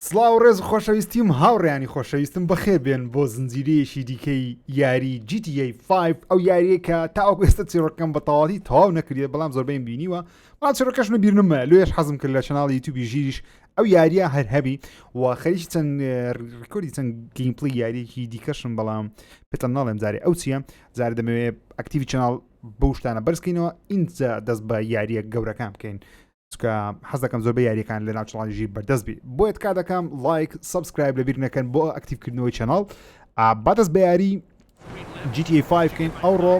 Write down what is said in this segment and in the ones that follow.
سڵاو ڕێز و خۆشەویستیم هاوڕێیانی خۆشەویستم بەخێر بێن بۆ زنجیرەیەکی دیکەی یاری GTA 5 ئەو یاریەکە تاوەکو ئێستا چیڕۆکەکەم بە تەواوی تەواو نەکردێت بەڵام زۆربەیم بینیوە بەڵام چیڕۆکەش بیر نمە لێش حەزم کرد لە چەناڵی یوتیوبی ژیریش ئەو یاریە هەر هەبی و خەریکی چەند ڕیکۆردی چەند گەیمپڵی یاریەکی دیکەشم بەڵام پێتە ناڵێم جارێ ئەو چییە جارە دەمەوێت ئاکتیڤی چەناڵ بەو شتانە بەرزکەینەوە ئینجا دەست بە یاریە گەورەکان بکەین چکە حەز دەکەم زۆر بە یاریەکان لە ناو چڵانی ژیر بەردەست بی بۆیە کا دەکەم لایک سبسکرایب لەبیر نەکەن بۆ ئاکتیڤکردنەوەی چەناڵ بەدەست بە یاری GTA 5 بکەین ئەوڕۆ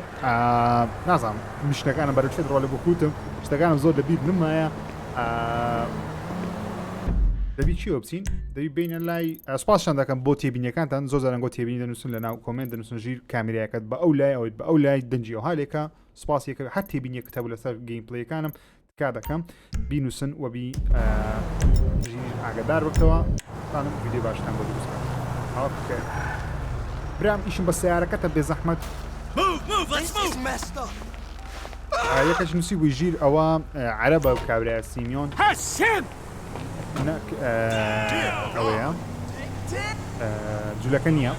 نازانم میشتەکانم بەرەوشێت ڕۆ لە بۆ کوتم شتەکانم زۆر لەبیر نمایە دەبی چی بچین دەبی بینە لای سوپاسشان دەکەم بۆ تێبینیەکانتان زۆر زارنگۆ تێبینی دەنووسن لە ناو کۆمنت دەنووسن ژیر کامێرایەکەت بە ئەو لای ئەوەی بە ئەو لای دەنجی و هالێکە سوپاسیەکە هەر تێبینیە کتەب لەسەر گەیمپڵەکانم کا دەکەم بینوسن و بی ئاگدار بکەوە تانم ویدیۆ باشتان بۆ دروست بکەم برام ئیشم بە سیارەکەتە بێ زەحمەت یەکەش نووسی بووی ژیر ئەوە عەرەبە و کابرایە سیمیۆن ئەوەیە جوولەکە نییە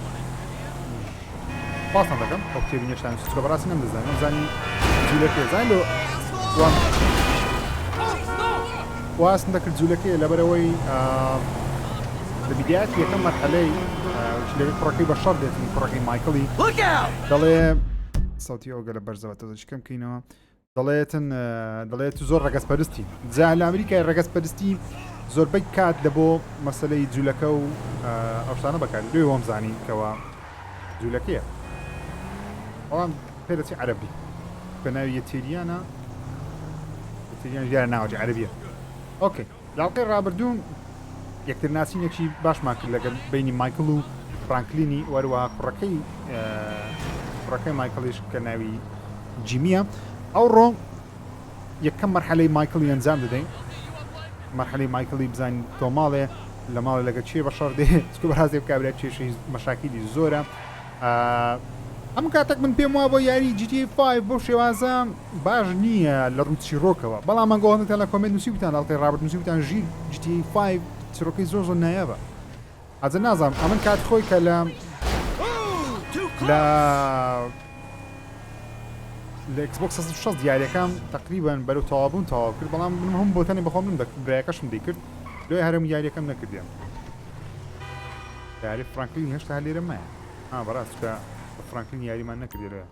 پاسان دەکەم ئەو کتێبینیەشتان چکە بەڕاستی نەمدەزانم نەمزانی جوولەکە زانین لۆ واستن دەکرد جوولەکەی لەبەرەوەی لە بیدایەت یەکەم مەرحەلەی لەوێت کوڕەکەی بە شەڕ دێتن کوڕەکەی مایکڵی دەڵێ سەوتی ئەوگە لە بەرزەوە تۆزەشکەم بکەینەوە دەڵێت زۆر ڕەگەزپەرستی جا لە ئەمریکای ڕەگەزپەرستی زۆربەی کات لە بۆ مەسەلەی جوولەکە و ئەو شتانە بەکات لێ وەم زانی کەەوە جوولەکەیە بەڵام پێدەچی عەرەبی بە ناوی یەتێریانە یەتێریان دیارە ناوەجێ عەرەبیە ئۆکەی لاڵقەی ڕابردوو یەکتر ناسینێکی باشمان کرد لەگەڵ بینی مایکڵ و فرانکڵینی وەروەها کوڕەکەی مایکڵیش کە ناوی جیمیە ئەوڕۆ یەکەم مەرحەلەی مایکڵی ئەنجام دەدەین مەرحەلەی مایکڵی بزانین تۆ ماڵێ لە ماڵێ لەگە چێ بە شەڕ دێ چکە بەڕاستی کابرا کێشەی مەشاکیلی زۆرە ئەم کاتێک من پێم وایە بۆ یاری GTA 5 بۆ شێوازە باش نییە لە ڕوو چیڕۆکەوە بەڵام من گۆڵەکەتان لە کۆمنت نووسیوتان لاڵقەی ڕابرد نووسیوتان ژیر GTA 5 چیڕۆکەی زۆر زۆر نایابە ئەجە نازانم ئەمن کات خۆی کە لە Xbox 6 دیارەکەم تقریبان بەرەو تەوابوون تەواو کرد بەڵام من هەم بۆتانی بەخۆم من برایەکەشم دەیکرد لۆی هەرم یاریەکەم نەکردیان یاری فرانکڵین هێشتا هەر لێرە مایە بەڕاست کە فرانکڵین یاریمان نەکردی لێ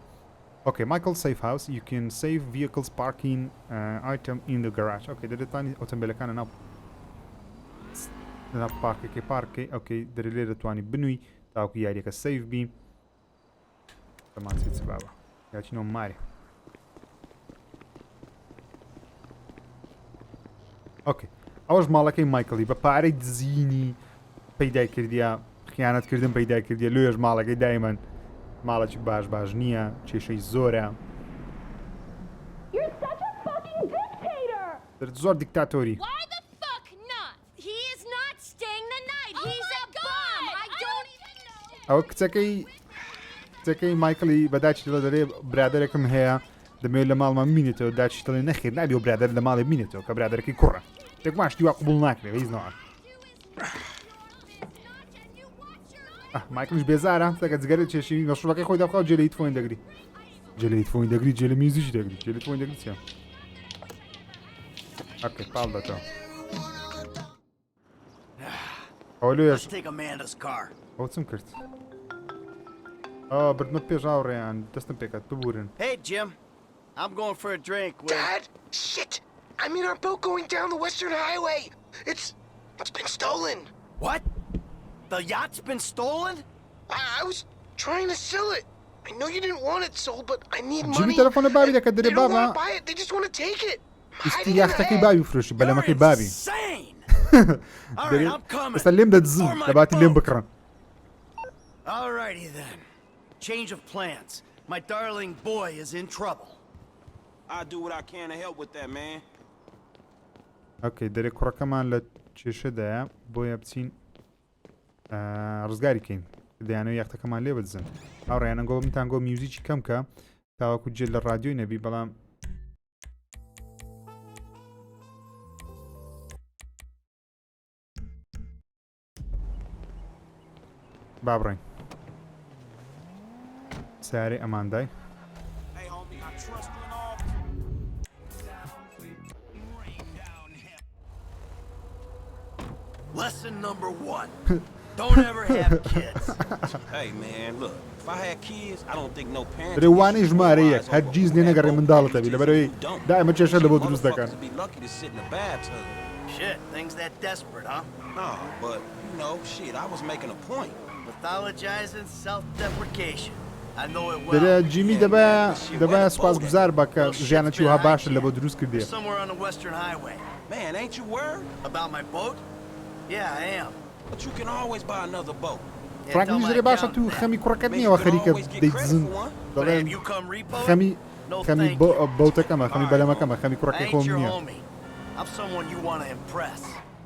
Okay, Michael safe house. You can save vehicles parking item in the garage. Okay, دەتوانانی ئۆتۆمبیلەکانە ناو پارکێکی پارکی ئۆکەی دەرێ لێ دەتوانی بنووی تاوەکو یاریەکە سیف بی دەمانسی چ بابە یاچینەوە مارێ ئۆکەی ئەوەش ماڵەکەی مایکڵی بە پارەی دزینی پەیدای کردیە خیانەتکردن پەیدای کردیە لێش ماڵەکەی دایمەن ماڵێکی باش نییە کێشەی زۆرە زۆر دیکتاتۆری ئەوە کچەکەی مایکڵی بەداچی دڵە دەرێ برادەرێکم هەیە دەمەوێت لە ماڵمان بینێتەوە داچی دڵێ نەخێر نابێ و برادەر لە ماڵێ بینێتەوە کە برادەرەکەی کوڕە تێک ماشتی وا قبوڵ ناکرێت هیچ مایکڵش بێزارە تەکە جگەرە چێشی مەشروبەکەی خۆی دەخوا جێلەی تفۆین دەگری جێلەی تفۆین دەگری جێلە میوزیش دەگری جێلە تفۆین دەگری چیە ئۆکەی پاڵ دەتەوە ئەوە لێش ئەو چم کرد بردمە پێش ئاوڕێیان دەستم پێکات ببورن Hey Jim, I'm going for a drink with Dad, shit! I'm in our boat going down the Western Highway. It's been stolen. What? The yacht's been stolen? I was trying to sell it. I know you didn't want it sold, but I need money. جیمی تەلەفۆنە بابی دەکەت They دەرێ don't want بابا to buy it. They just want to take it. ئیستی یاختەکەی بابی فرۆشی بەلەمەکەی بابی ئێستا لێم دەدزن دەباتی لێم بکڕن Alrighty then. Change of plans. My darling boy is in trouble. I'll do what I can to help with that, man. ئۆکەی دەرێ کوڕەکەمان لە کێشەدایە بۆیە بچین ڕزگاری کەین دەیانەوە یاختەکەمان لێ بدزن ئەوڕێیانە گۆ منتان گۆ میوزیکی کەم کە تاوەکو جێ لە ڕادیۆی نەبی بەڵام با بڕین سیارەی ئەماندای Hey, homie, I trust you and all. Lesson number 1. Don't ever have kids. Hey, man, look. If I had kids, I don't think no parent. درێوانەی ژمارە یەک هەرگیز لێ نەگەڕێ منداڵەتە بی لەبەرەوەی دائمە کێشە لە بۆ دروست دەکەن. Motherfuckers be lucky to sit in a bathtub. Shit, things that desperate, huh? No, but you know, shit. I was making a point. Pathologizing self-deprecation. I know it well. دەرێ جیمی دەبە سوپاسگوزار بە کە ژیانەتی وها باشە لە بۆ دروست کردێ. Somewhere on the Western Highway. Man, ain't you worried? About my boat? Yeah, I am. But you can always buy another boat. فرانکلیش دەرێ باشە تو خەمی کوڕەکەت نییەوە خەریکە دەیتزن دەڵێن خەمی بەوتەکەمە خەمی بەلەمەکەمە خەمی کوڕەکەی خۆم نییە. I'm someone you want to impress.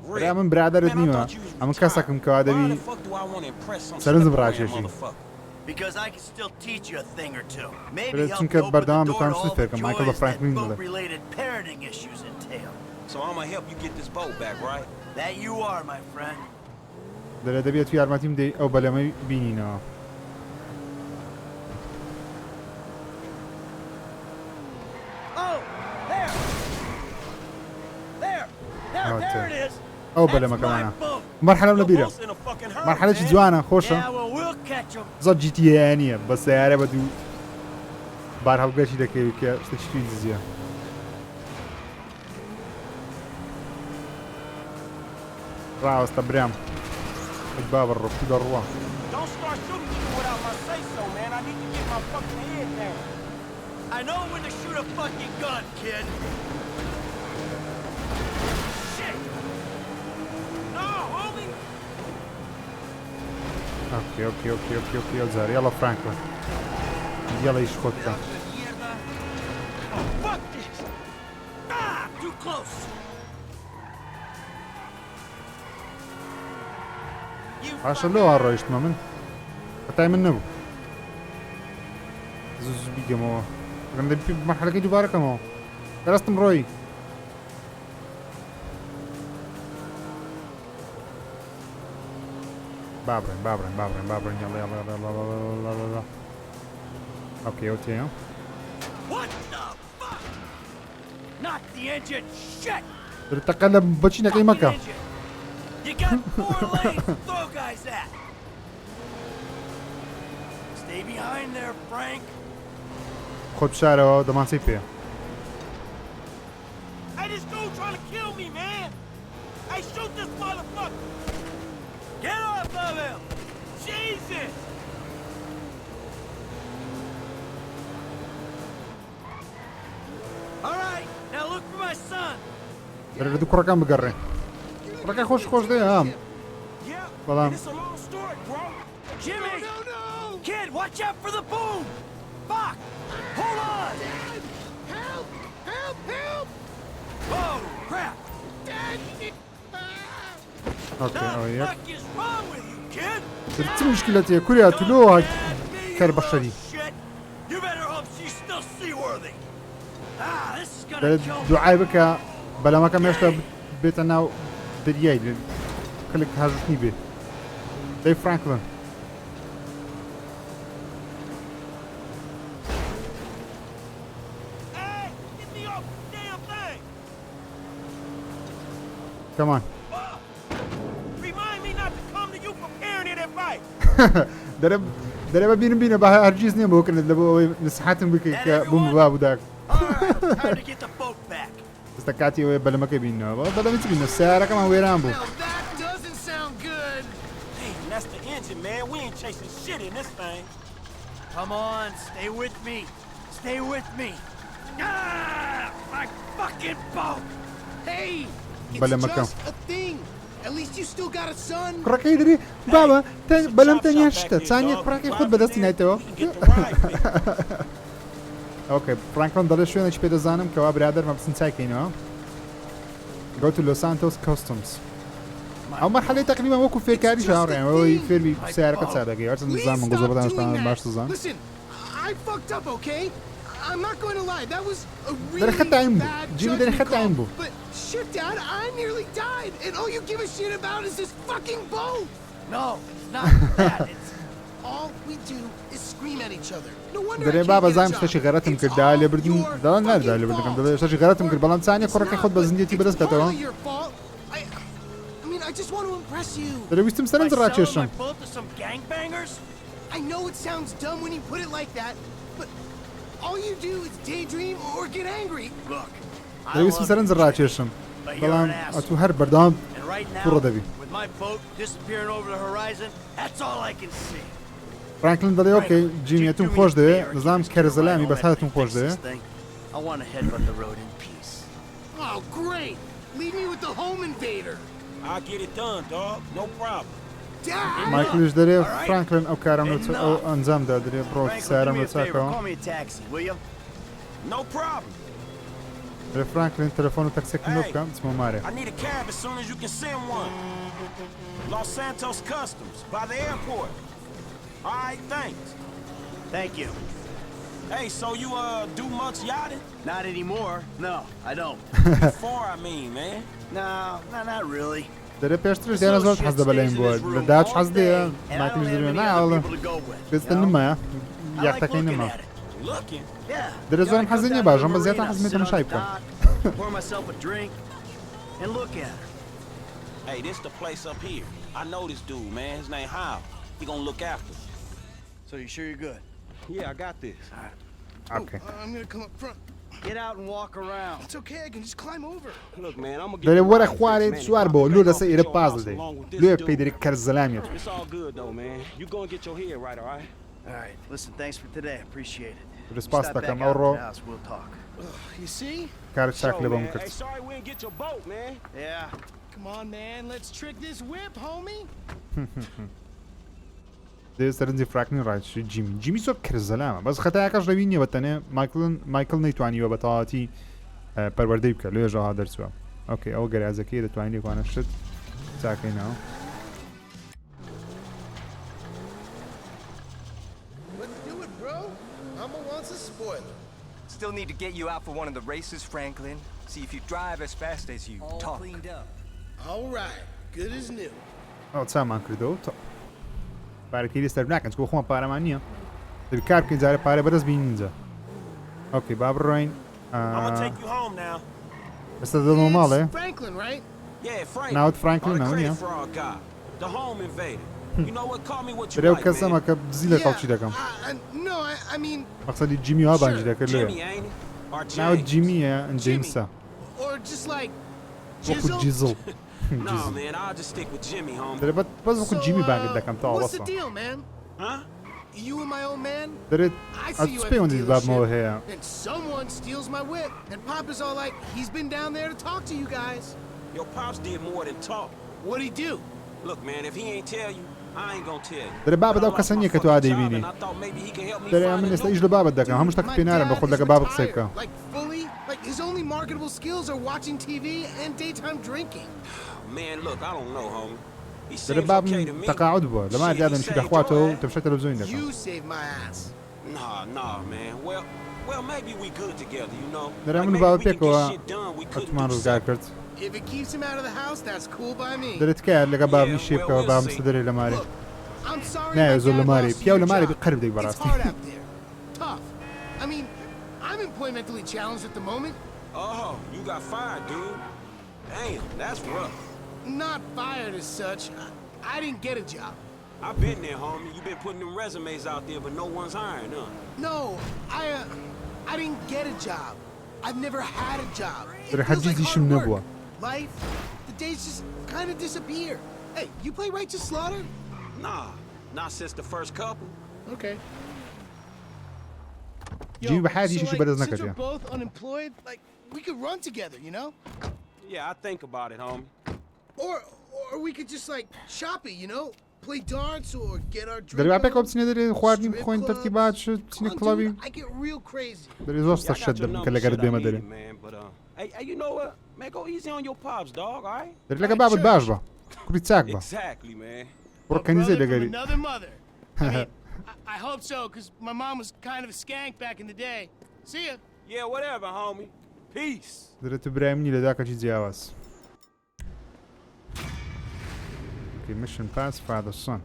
برا من برادرت نیوە ئەمە کەسەکەم کەوا دەبی سەرنجم ڕاکێشی. Because I can still teach you a thing or two. برا Maybe help چونکە you open بەردەوام the door دەتوانم to all سوود the فێرکەم مایکڵ بە joys that فرانکڵین دەڵێ. boat-related parenting issues entail. So I'm gonna help you get this boat back, right? That you are, my friend. دەرێ دەبێت تو یارمەتیم دەی ئەو بەلەمەی بینینەوە. Oh, there. There it is. ئەو بەلەمەکەمانە مەرحەلەم لە بیرە مەرحەلەی جوانە خۆشە Yeah, well, we'll catch 'em. زۆر جیتیە نییە بە سیارە بە دوو بار هەڵگەشی دەکەوێت کە شتێکی توی دزیە. ڕاوەستە برام با بڕۆ دەڕوە. Don't start shooting people without my say-so, man. I need to get my fucking head down. I know when to shoot a fucking gun, kid. Shit. No, homie. اوكي زار يلا فرانكلين يلا يشخط Oh, fuck this. Ah, too close. عشان لو هالرئيش من قطعي من نبو زوز بيجمو كان دبي مرحلة كي دوباره كمو درستم روي بابرين يلا اوكي What the fuck? Not the engine. Shit. تقلب بچينا كي مكة You got 4 lanes to throw guys at. Stay behind there, Frank. خد بشارة دمان سيبيا Hey, this dude trying to kill me, man. Hey, shoot this motherfucker. Get off of him. Jesus. All right, now look for my son. درد كركان بقرن كركان خوش ده هم Yeah. Well, It's a long story, bro. Jimmy! No! Kid, watch out for the boom! Fuck! Hold on! Dad! Help! Help! Oh, crap! Dad! اوكي The وياك fuck is wrong with you, kid? درت مشكلتي كلها تلوها كار بشري Shit! You better hope she's still seaworthy. Ah, this is gonna درت kill me. دعاي بك بلا ما كان يشتا بيت انا درياي خليك هاجتني به زي فرانكلين Hey, get me off the damn thing. كمان Remind me not to come to you for parenting advice. درب بينا بها هرجيز نيم بوكن لبو نسحاتم بك بوم بابو داك All right, time to get the boat back. استكاتي بلا ما كبينا بلا ما تبينا السيارة كمان ويران بو Now that doesn't sound good! Hey, that's the engine, man. We ain't chasing shit in this thing. Come on, stay with me. Stay with me. Ah, my fucking boat! Hey! Bala It's makam. just a thing! At least you still got a son! كراكي يدري بابا بلم تاني هشتا ثانية كراكي خد بدستي نايتو Get the ride fixed. اوكي فرانكلين داري شوية نش بيدا زانم كوا برادر ما بسن سايكينو go to Los Santos Customs او مرحلة تقريبا وكو في كاري شهر يعني هو يفير بي سيارة كتساعدك عرفت النظام من قصة بدنا نشتغل باش تظام Listen, I fucked up, okay? I'm not going to lie, that was a داري really خدت عينبو bad جيمي داري judgment خدت call. عينبو But shit, Dad, I nearly died, and all you give a shit about is this fucking boat! No, it's not that. It's All we do is scream at each other. No wonder I دەرێ can't بابە get a زانم job. شتێکی غەرەتم It's کرددا all لێبردن your دەڵان نادا fucking لێبردەکەم fault. دەڵێ شتێکی غەرەتم کرد بەڵام چانێ کوڕەکەی خۆت بە زنجێتی It's بەدەستکەتەوە partly your fault. I mean, I just want to impress you. دەرێ ویستم سەرنج by selling ڕاکێشم my boat to some gangbangers? I know it sounds dumb when you put it like that, but all you do is daydream or get angry. Look, I دەرێ ویستم love سەرنج you, ڕاکێشم but you're بەڵام an ئەتوو asshole. هەر بەردەوام And right تووڕە now, دەبی with my boat disappearing over the horizon, that's all I can see. فرانکڵین دەڵێ ئۆکەی جیمیەتون خۆش دەوێ دەزانم کەرەزەلامی بەس هاتون خۆش دەوێ I want to headbutt the road in peace. Oh, great. Leave me with the home invader. I'll get it done, dog. No problem. Dad! مایکلیش دەرێ فرانکڵین ئەو کارم ئەو ئەنجامدا دەرێ بڕۆ Franklin, do سارم me لە a favor. چاکەوە Call me a taxi, will you? No problem. دەرێ فرانکڵین تەلەفۆن و تەکسێکم بۆ بکەم چمە مارێ I need a cab as soon as you can send one. Los Santos Customs, by the airport. All right, thanks. Thank you. Hey, so you do much yachting? Not anymore. No, I don't. Before, I mean, man. No, not really. دەرێ پێشترش دیانە زۆر حەز دەبە لەیم بووە لە داچ حەز دەیە And I don't مایکلیش have دەبێ any ناوەڵە other people to go with. پێستە you know? نمایە I like یاختەکەی looking نما at it. Looking? Yeah. دەرێ زۆرم Gotta حەزی come نییە down to باژەم the بە زیاتر marina, حەزمی sit on تەماشای the بکەم dock, pour myself a drink, and look at her. Hey, this the place up here. I know this dude, man. His name Hal. He gonna look after us. So you sure you're good? Yeah, I got this. Okay. I'm gonna come up front. Get out and walk around. It's okay, I can just climb over. Look, man, I'm gonna دەرێ get وەرە خوارێ سوار بۆ لۆ لەسەر ئێرە پاز دەدەی لێ پێی دەرێ کەرزەلامێت It's all good though, man. You gonna get your head right, all right? All right. Listen, thanks for today. Appreciate it. دەرێ You سپاس stop back دەکەم out ئەو to ڕۆ the house, we'll talk. You see? کارێک چاک Sure, لێ بۆم man. کرد Hey, sorry we didn't get your boat, man. Yeah. Come on, man, let's trick this whip, homie. دەێ سەرنجی فراکنی ڕایشی جیمی زۆر کرزەلامە بەس خەتایەکەش لەوی نییە بەتەنێ مایکڵ نەیتوانیوە بە تەواتی پەروەردەی بکە لێژەها دەرچووە ئۆکەی ئەو گەرازەکەی دەتوانین لێکوانە شت چاکەینەوە Let's do it, bro. Mama wants a spoiler. Still need to get you out for one of the races, Franklin. See if you drive as fast as you talk. All right, good as new. ئەو چامان کردەوە تۆ پارەکەی لێ سەر ناکەن چکۆ خۆم پارەمان نییە دەبی کار بکەین جارە پارە بەرز بین اینجا ئۆکەی با بڕۆین I'm gonna take you home now. ئێستا دەڵمە ماڵێ It's Franklin, right? Yeah, Frank. Now it's Franklin, the now, credit yeah. fraud guy. The home invader. You know what? Call me what you دەرێ like, کەسەمە man. کە بزی لە خەڵکی دەکەم No, I mean, مەقسەدی جیمی وا بانجی دەکرد لێ Jimmy, ain't it? Or ناوت James? جیمیە جیمسە or just like وەکو Jizzle? جیزڵ No, man. I'll just stick with Jimmy, homie. دەرێ بەس وەکو جیمی بانگت دەکەم تا what's the وەسە deal, man? Huh? You and my old man? دەرێت I see ئەت you at پەیوەندی the بابمەوە dealership, هەیە and someone steals my whip, and Papa's all like, he's been down there to talk to you guys. Your pops did more than talk. What'd he do? Look, man. If he ain't tell you, I ain't gonna tell you. دەرێ بابەت ئەو کەسە نییە کە تۆ ئادەی بینی I thought maybe he could help me دەرێ find من a ئێستا new ئیش لە بابەت دەکەم هەموو شتێک پێ نارم بە خۆت لەگە بابەت قسەی بکە Like fully, like his only marketable skills are watching TV and daytime drinking. Man, look, I don't know, homie. He دەرێ seems بابم okay to me. تەقاعد بووە لەما Shit, he دادەنشی saved دەخواتەوە your ass. تەمشە تەلەڤیزیۆن دەکەم You saved my ass. Nah, man. Well, maybe we good together, you know. دەرێ Like من maybe باوە we can پێکەوە get shit done we couldn't ئەتومان do ڕزگار separate. کرد If it keeps him out of the house, that's cool by me. دەرێت کە لەگە بابنی Yeah, شێ بکەوە well, بام we'll see. سەدەرێ لە مارێ Look, I'm sorry نایە my زۆر dad لە مارێ lost پیاو your لە مارێ job. قەرب دەی It's بەڕاستی hard out there. Tough. I mean, I'm employmentally challenged at the moment. Oh, you got fired, dude. Damn, that's rough. Not fired as such. I didn't get a job. I've been there, homie. You been putting them resumes out there, but no one's hiring, huh? No, I didn't get a job. I've never had a job. It دەرێ feels هەرگیز like دیشم hard نەبووە work. Life, the days just kind of disappear. Hey, you play Righteous Slaughter? Nah, not since the first couple. Okay. جیمی بە حیاتی شیشی بەدەست since we're نەکردێ both unemployed, like, we could run together, you know? Yeah, I think about it, homie. Or we could just, like, shop it, you know? Play darts or get our drink دەرێ با پێکەوە on. بچینە دەرێ خواردنی Strip بخۆین clubs. تەرتیبات شت بچینە Come on, کڵاوی dude, I get real crazy. دەرێ زۆر Yeah, I شت got your دەبم کە number, لەگەرت shit, I بێمە need دەرێ it, man, but, hey, you know what? Man, go easy on your pops, dog, all right? دەرێ لەگە بابت باش بە کوڕی چاک بە Exactly, man. بڕۆ A کەنیزەی brother from دەگەری another mother. I mean, I hope so, because my mom was kind of a skank back in the day. See ya. Yeah, whatever, homie. Peace. دەرێت تو برایم نی لە داکەی جیاواز اوكي ميشن باس فهذا الصن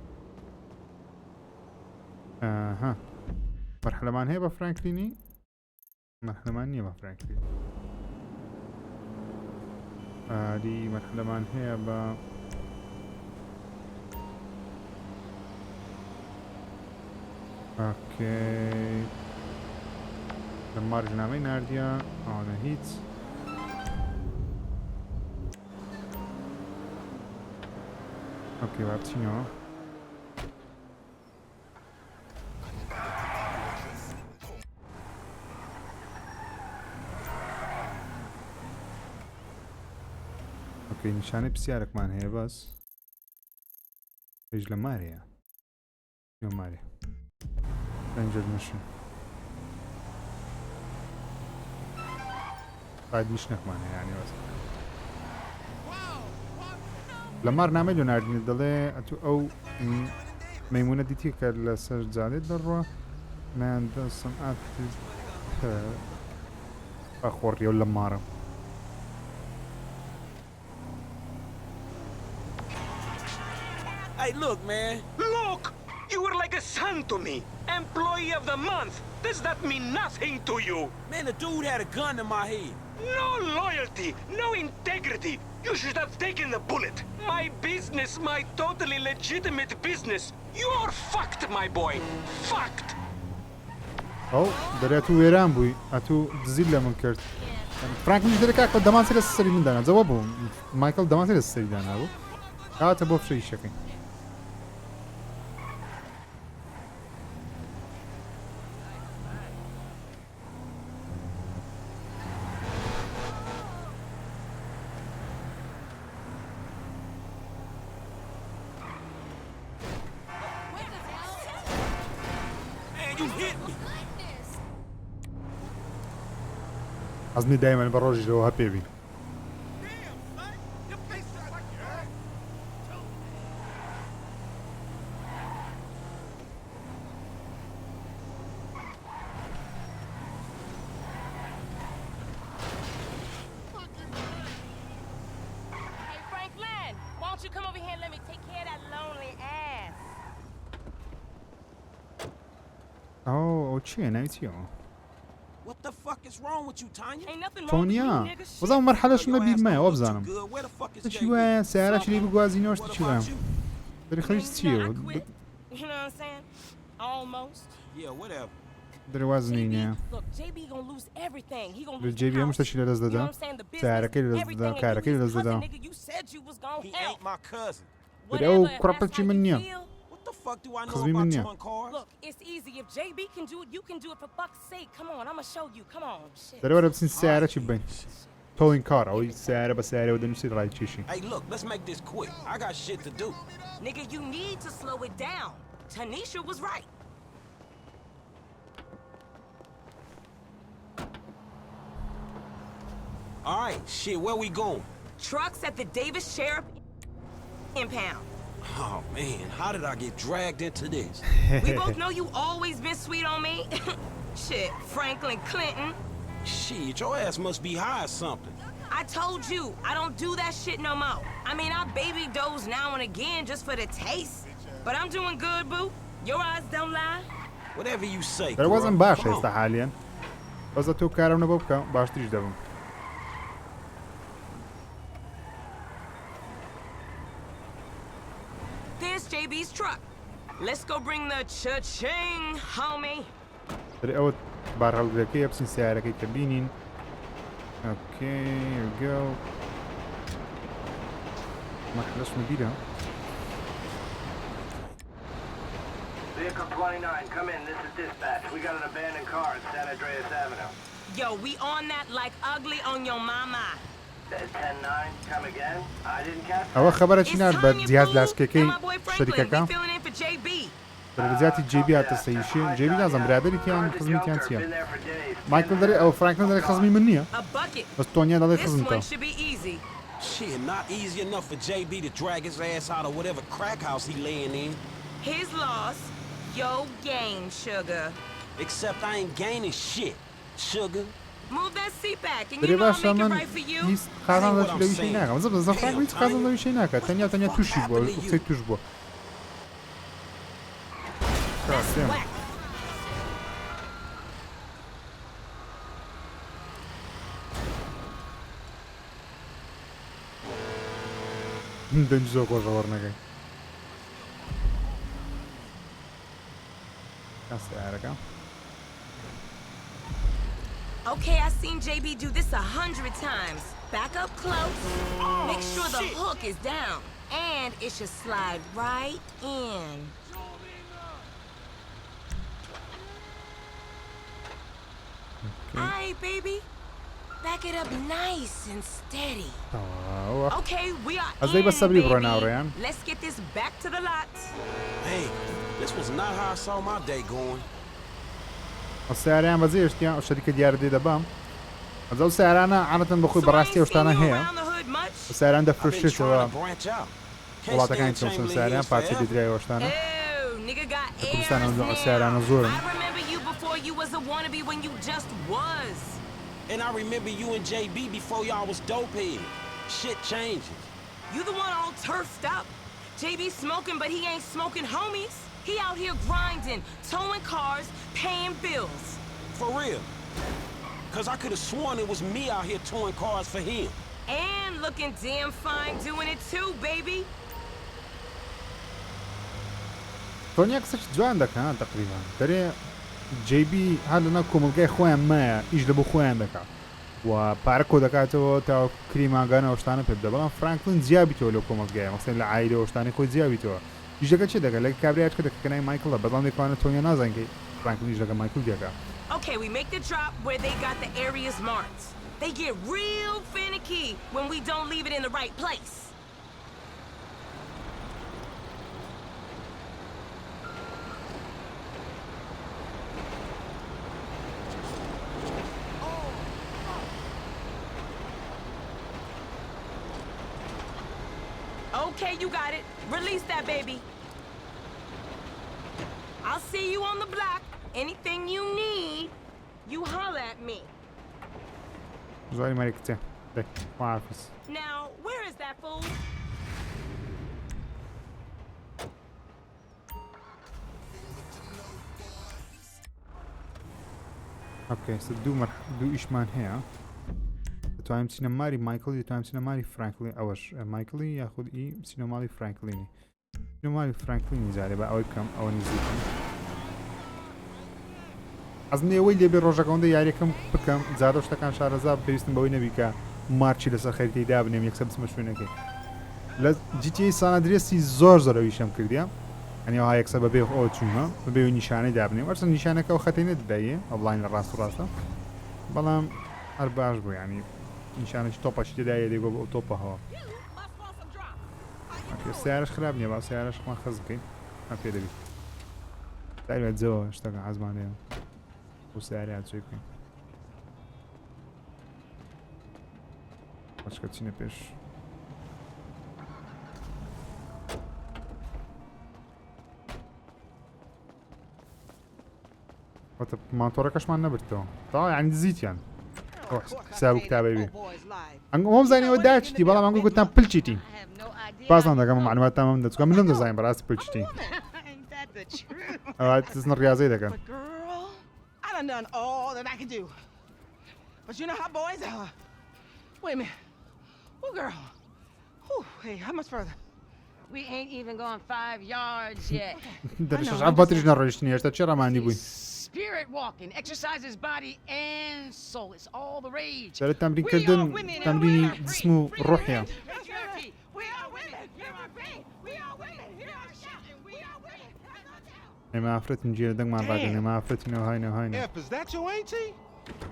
اها مرحلة مان هي بفرانكليني مرحلة مان نية بفرانكلين هذه مرحلة مان هي ب اوكي لما رجعنا من نارديا انا هيت اوكي بابتينو اوكي نشاني بسيارك مان هي بس رجل ماريا يو ماريا رينجر ميشن بعد مشنك معنا يعني بس لما رنامج وناردني دلي اتو او ميمونة ديتي كالسر زادي دروا ما عند صنعات اخور يولا مارا Hey, look, man. Look! You were like a son to me. Employee of the month. Does that mean nothing to you? Man, the dude had a gun in my head. No loyalty, no integrity. You should have taken the bullet. My business, my totally legitimate business. You're fucked, my boy. Fucked. او دري اتو ويران بوي اتو دزيلا من كرت فرانكلين دري كاكو دمان سيرس السري من دانا جوابو مايكل دمان سيرس السري دانا ابو هات ابو بشي شكل حظني دايما بروج لو هابيبي اوه تشي نايتيو What the fuck is wrong with you, Tanya? Ain't nothing wrong with you, تونيا nigga. وزعم مرحلة شو Your نبي ass ما don't look too وابزانم good. Where the fuck is تشي سعرها شري بقوازينوش What تشي about you? دري خليش تشيو You know what I'm saying? Almost. Yeah, whatever. دري وزنين يا Look, JB gonna lose everything. He gonna lose الجي بي مش تشي لازم You know ده what I'm saying? The business, سعركي لازم everything, ده and كاركي you his لازم cousin, ده nigga. You said you was gonna He help. ain't my cousin. بدي او Whatever, if كربل that's شي how you منيا feel. What the fuck do I know خذي about مني. towing cars? Look, it's easy. If JB can do it, you can do it for fuck's sake. Come on, I'ma show you. Come on. Shit. دري ورا بس السعر شي بين توين كار او السعر بس سعر وده نسي راي تشي Hey, look, let's make this quick. I got shit to do. Nigga, you need to slow it down. Tanisha was right. All right, shit, where we going? Trucks at the Davis Sheriff impound. Oh, man, how did I get dragged into this? We both know you always been sweet on me. Shit, Franklin Clinton. Shit, your ass must be high or something. I told you, I don't do that shit no more. I mean, I baby doze now and again just for the taste. But I'm doing good, boo. Your eyes don't lie. Whatever you say, دري girl. وزن باش Come on. هسه حاليا بس تو كارم نبوبكا باش تريج دبم There's JB's truck. Let's go bring the cha-ching, homie. دري اوت بارها البلاكية بس السعر كي كبينين اوكي here we go ما حلاش مديرها Vehicle 29, come in. This is dispatch. We got an abandoned car at San Andreas Avenue. Yo, we on that like ugly on your mama. 10-9, come again? I didn't catch اول that. خبرك It's شنو Tanya, بعد جهاز boo. لاسكيكي And my boy Franklin, شركة we filling in for JB. درجاتي جي بي هات السيشين جي بي لازم برادري كان خزمي كان سيا مايكل دري او فرانكلين دري خزمي منيا A bucket. بس تونيا دري This خزمته one should be easy. Shit, not easy enough for JB to drag his ass out of whatever crack house he laying in. His loss, your gain, sugar. Except I ain't gaining shit. Sugar, Move that seat back, and دەرێ you know I'll باشە make it من right for you. هیچ قازان لەوی شەی ناکەم زە فراغ هیچ قازان لەوی شەی ناکات تەنیا تووشی بووە قسەی توش بووە That's whack. دەنج زۆر خۆشە وەرنەکەی کاسیارەکە Okay, I've seen JB do this 100 times. Back up close. Make sure the hook is down. And it should slide right in. Alright, baby. Back it up nice and steady. Okay, we are ئەزەی in, بە سەبری بڕۆ baby. ناوڕێیان Let's get this back to the lot. Hey, this was not how I saw my day going. سیاریان بەجێشتیان ئەو شەریکە دیاردێ دەبام ئەجا و سیارانە عادەتەن بەخۆی بەڕاستی ئەو شتانە هەیە سیاران دەفرۆشێتەوە وڵاتەکانی چۆن سیاریان پارچە دەدرایەوە شتانە کوردستانە ئەو سیارانە زۆرن And I remember you and JB before y'all was dopehead. Shit changes. You the one all turfed up. JB smoking, but he ain't smoking homies. He out here grinding, towing cars, paying bills. For real. Cause I could have sworn it was me out here towing cars for him. And looking damn fine doing it too, baby. تۆنیا قسەش جوان دەکەن تقریبا دەرێ JB هەر لەناو کۆمەلگای خۆیان مایە ئیش لە بۆ خۆیان دەکات و پارە کۆ دەکاتەوە تا کریماگانە شتانە پێ بدە بەڵام فرانکڵین جیابیتەوە لەو کۆمەلگایە مەسەڵەن لە عایلەوە شتانی خۆی جیابیتەوە ئیشەکە چی دەکات لە کابرایەت کە دەکەنای مایکڵە بەڵام دەکوانێت تۆنیا نازانکەی فرانکڵین ئیش لەگە مایکڵ دەکات. Okay, we make the drop where they got the areas marked. They get real finicky when we don't leave it in the right place. Okay, you got it. Release that baby. I'll see you on the block. Anything you need, you holler at me. زۆری مەری کچێ دێ خواحافظ. Now, where is that fool? اوكي دوو ئیشمان هەیە دەتوانین بچینە ماری مایکڵ دەتوانین بچینە ماری فرانکڵین ئەوەش مایکڵی یاخود ئی بچینە ماڵی فرانکڵینی بچینە ماڵی فرانکڵینی جارێ بە ئەوەی بکەم ئەوە نزیکم ئەس نێوەی لێبێ ڕۆژەکەوەندە یاریەکەم بکەم جارە شتەکان شارەزا پێویستم بەوەی نەبی کە مارچی لەسەر خەریتەیدا بنێم یەکسەر بچمە شوێنەکەی لە GTA سان ئەندرێسی زۆر زۆرەویشەم کردیە ئەنیەوە یەکسەر بەبێ ئەوە چوومە بەبێ نیشانەی دابنێم ئەرچەند نیشانەکە و خەتەی نەدەدایە ئەڵاین لە ڕاست و ڕاستە بەڵام هەر باش بوو ینی نیشانەی تۆپەشی دەدایە دەیگۆ بۆ ئەو تۆپە هەوا سیارەش خراپ نییە با سیارەشمان خەز بکەین پێ دەبیت داوێت جەوە شتەکە حەزمانەیە بۆ سیارە هاتچۆی بکەین باشکە چینە پێش ماتۆڕەکەشمان نەبرتەوە تا یعنی دزیتیان حساب و کتابەی بێ ئەم زانیەوە داچیتی بەڵام ئەنگۆ گوتان پلچیتی بازان دەکەم معلوماتام ئەم دەچکە من دەزانین بەڕاستی پلچیتی ئەوە دزنە ڕاضی دەکەن I done done all that I could do. But you know how boys are. Wait a minute. Oh, girl. Whew, hey, how much further? We ain't even gone 5 yards yet. دەرشش ئەباتریش نەڕۆیشتنی هێشتا چێ ڕەماندی بووین Spirit walking exercises body and soul. It's all the rage. دەرێت تەمرینکردن تەمرینی جسم و ڕۆحیە ئێمە ئافرەتین جێرە دەنگمان ڕاگەن ئێمە ئافرەتینەوە هاینەوە هاینە Is that your auntie?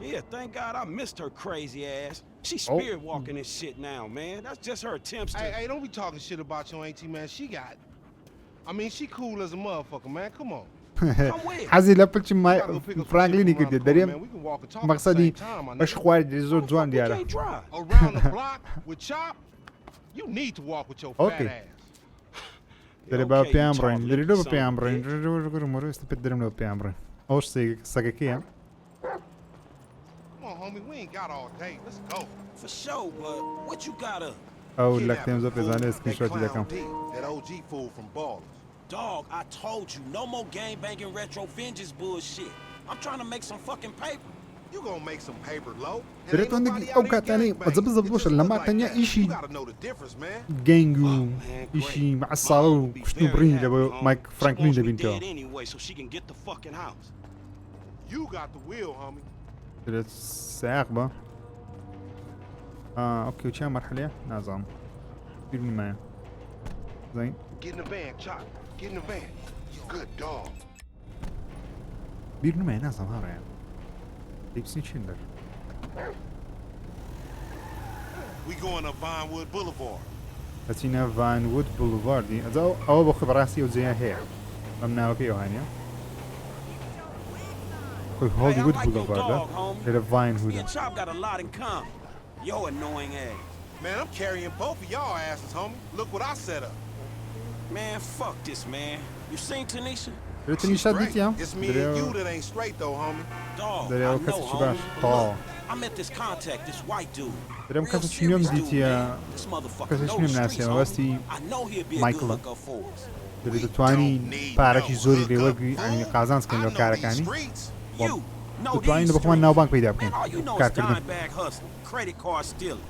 Yeah, thank God I missed her crazy ass. She's spirit walking and shit now, man. That's just her attempts to... Hey, don't be talking shit about your auntie, man. She got... I mean, she cool as a motherfucker, man. Come on. حەزی لە پلچی فرانکڵینی کردێت دەرێم مەقسەدی بەش خوارد زۆر جوان دیارە دەرێ بە پێیان بڕین دەریدۆ بە پێیان بڕین مۆستا پێ دەرم لەوە پێیان بڕین ئەوش سەگەکەیە homie. We ain't got all day. Let's go. For sure, but what you got up? ئەو لە کتێمزۆ پێزانێ سکرینشۆتی دەکەم. That OG fool from Ballers. Dog, I told you, no more gang banging retro vengeance bullshit. I'm trying to make some fucking paper. You gonna make some paper, low? دەرێت ئەو کاتانەی ئەجەبزە بۆشە لەما تەنیا ئیشی گەنگ و ئیشی مەعساڵە و کوشتن و بڕینی لە بۆ مایک فرانکڵین دەبینەوە. You got the wheel, homie. دەرێت سایق بە ئۆکێ و چیان مەرحەلەیە نازانم بیر نمایە زین Get in the van, Chop. Get in the van. Good dog. بیر نمایە نازانم هاڕێیان دیپسی چین دەر We going up Vinewood Boulevard. ئەچینە ڤانوود بولڤاردی ئەوە بۆ خبڕاستی ئەو جێیان هەیە ئەم ناوەکەی ئەوهانە خۆی هۆلیوود بولڤاردە لێرە ڤاینوودە. Yo annoying ass. Man, I'm carrying both of y'all asses, homie. Look what I set up. Man, fuck this, man. You seen Tanisha? Tanisha دیتیە It's me and you that ain't straight though, homie. Dog, I دەرێەوە know, کەسێکی باش homie. تا I met this contact, this white dude. دەرێم Real کەسێکی نوێم serious dude, دیتیە man. This motherfucker کەسێکی knows نوێم the ناسیەوە streets, وەستی homie. I know he'll be a مایکڵە. good hookup for us. دەبێت دەتوانی پارەکی زۆری لێوەرگری ئەنی قازانسکەین لە کارەکانی You know دەتوانین these بە خۆمان ناوبانگ پیدا Man, بکەین all you know is کارکردن dime bag hustling, credit card stealing.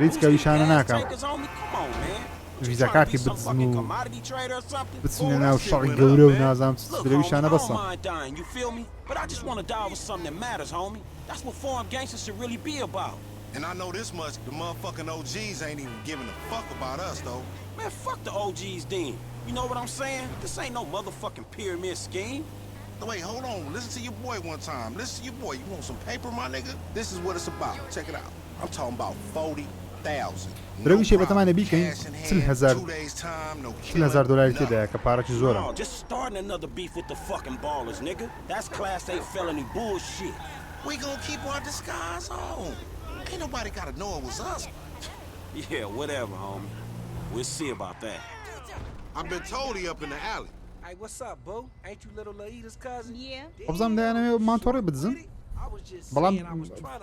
هیچ کەویشانە ناکەم Takers, homie, come on, man. ویزا کارتی بزم و Commodity trader or something? بچینە ناو شەڕی گەورە و نازانم Look, درەویشانە homie, I بەسە don't mind dying, you feel me? But I just want to die with something that matters, homie. That's what foreign gangsters should really be about. And I know this much, the motherfucking OGs ain't even giving a fuck about us though. Man, fuck the OGs then. You know what I'm saying? This ain't no motherfucking pyramid scheme. No, wait, hold on. Listen to your boy one time. Listen to your boy. You want some paper, my nigga? This is what it's about. Check it out. I'm talking about 40,000. درەویشێ بەتەمانە بیکەین 40,000 دلاری تێدایە کە پارەکی زۆرە. No, just starting another beef with the fucking ballers, nigga. That's class A felony bullshit. We gonna keep our disguise on. Ain't nobody gotta know it was us. Yeah, whatever, homie. We'll see about that. I've been told he up in the alley. Hey, what's up, boo? Ain't you little Laida's cousin? Yeah. خۆبزانم دایانەوێ مانتۆڕێ بدزن بەڵام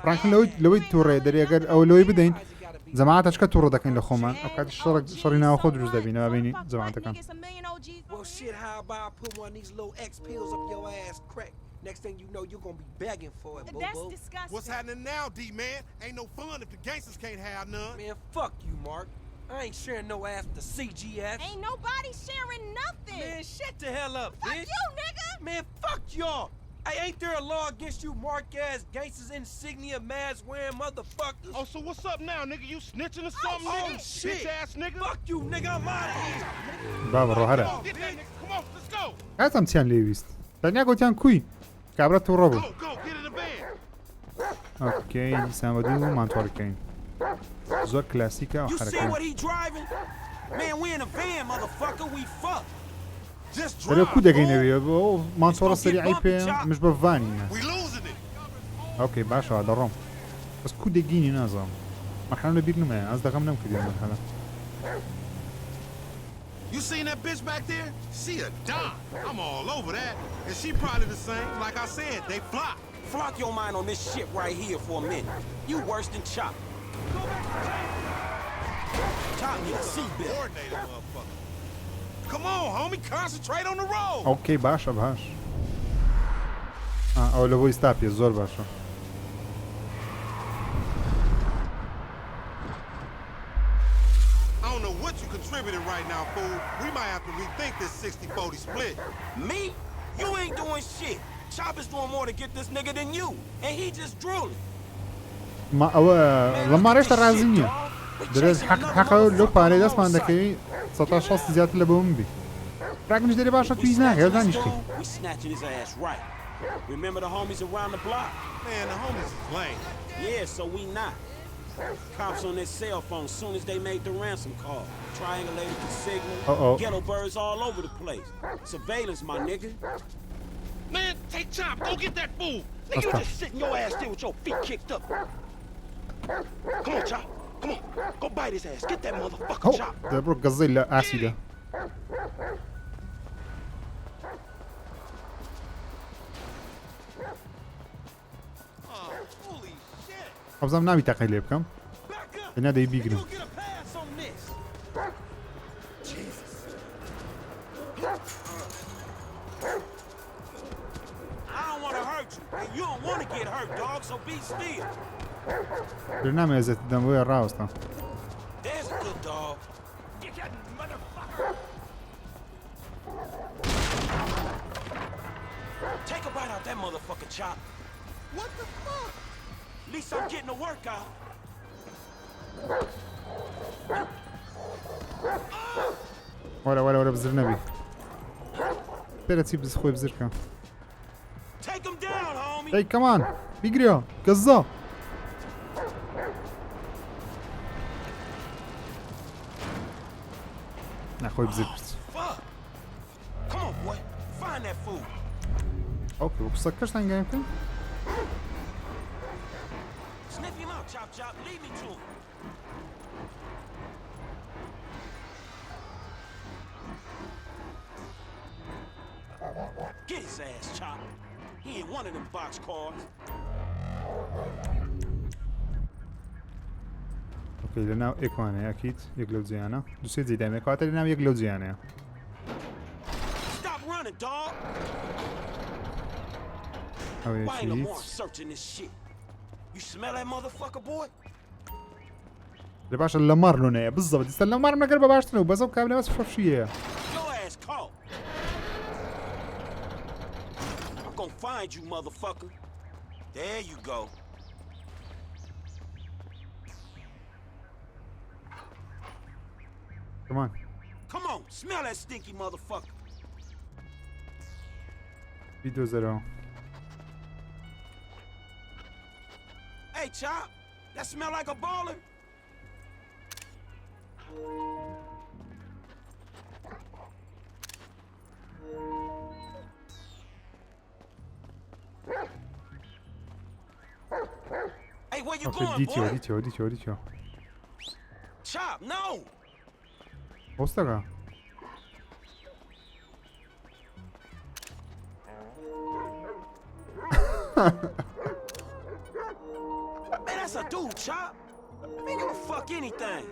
فرانکڵین لەوەی تووڕێ دەریەگەر ئەو لەوەی بدەین جەماعەتەشکە تووڕە دەکەین لە خۆمان ئەو کاتی شەڕی ناوە خۆ دروست دەبینەوە بینی جەماعەتەکان. Well, shit, how about I put one of these little X pills up your ass crack? Next thing you know, you're gonna be begging for it, boo. That's disgusting. What's happening now, D-man? Ain't no fun if the gangsters can't have none. Man, fuck you, Mark. I ain't sharing no ass with the CGF. Ain't nobody sharing nothing. Man, shut the hell up, Fuck bitch. you, nigga. Man, fuck y'all. Hey, ain't there a law against you mark-ass gangsters insignia mask-wearing motherfuckers? Oh, so what's up now, nigga? You snitching or something, Oh, nigga? shit. Bitch-ass nigga. Fuck you, nigga. I'm out of here. بابە ڕۆهەرە Get that nigga. Come on, let's go. کاتم چیان لێویست دەنیا گوتیان کوی کابرا تووڕە بوو. Go, get in the van. ئۆکەی دیسانبەدی و مانتۆڕەکەین زۆر کلاسیکە You see ئاخرەکەی. what he driving? Man, we in a van, motherfucker. We fuck. Just دەرێ drive. کو دەگەینەوێ بۆ مانتۆڕە سەریعی پێ مش بە ڤانینە. We losing it. ئۆکەی باشەوە دەڕۆم بەس کو دەگینی نازانم مەرحەلە لە بیر نمایە ئەس دەقەم نەمکردی مەرحەلە. You seen that bitch back there? She a dime. I'm all over that. And she probably the same. Like I said, they fly. Flock your mind on this shit right here for a minute. You worse than Chop. Chop need a seatbelt. Coordinated motherfucker. Come on, homie. Concentrate on the road. ئۆکەی باشە باش ئەو لە بۆی ستاپیە زۆر باشە. I don't know what you contributed right now, fool. We might have to rethink this 60-40 split. Me? You ain't doing shit. Chop is doing more to get this nigga than you. And he just drooling. ئەوە لەمارێشتا ڕازی نییە دەرێت حەقە لەو پارەی دەستمان دەکەوی 16 زیاتر لە بۆ من بی ڕاکنیش دەری باشە توی ناکە دانیشتی. We snatching his ass right. Remember the homies around the block? Man, the homies is lame. Yeah, so we not. Cops on their cell phone soon as they made the ransom call. Triangulated the signal. Ghetto birds all over the place. Surveillance, my nigga. Man, take Chop. Go get that fool. Nigga, you just sitting your ass there with your feet kicked up. Come on, Chop. Come on. Go bite his ass. Get that motherfucker, Chop. دەبڕۆ گەزەی لە ئاسیدا. Oh, holy shit. حەوزەم ناوی تەقەی لێ بکەم بەنا دەی بیگرم پێ نامێ ئەزەتی دەم بۆیە ڕاوەستە Take a bite out that motherfucker, Chop. What the fuck? At least I'm getting a workout. وەرە بزر نەبی پێرە چی خۆی بزرکە Take him down, homie. Hey, come on! بیگریا گەزا نەخۆی بزر کرد Fuck. Come on, boy. Find that fool. ئۆکێ وە قسە کەشتان گەیم بکەین Sniff him out, Chop Chop. Lead me to him. Get his ass, Chop. He ain't one of them box cars. ئۆکەی لەناو ئێکوانەیە ئەکیت یەک لەو جیانە دووسێ جێدامێ کاتە لەناو یەک لەو جیانەیە Stop running, dog. ئەوەیە Why ain't Lamar هیچ searching this shit? You smell that motherfucker, boy? لە باشە لە مار لۆنەیە بزەوە دیستە لە مارم نەگەر بە باشترەوە بەزە و کابلەوە فەفشیەیە Your ass caught. I'm gonna find you, motherfucker. There you go. Come on. Come on, smell that stinky motherfucker. بیدۆزەرەوە Hey, Chop, that smell like a baller? Hey, where you going, boy? دیتیۆ Chop, no! بۆستەکە Man, that's a dude, Chop. Man, you don't fuck anything.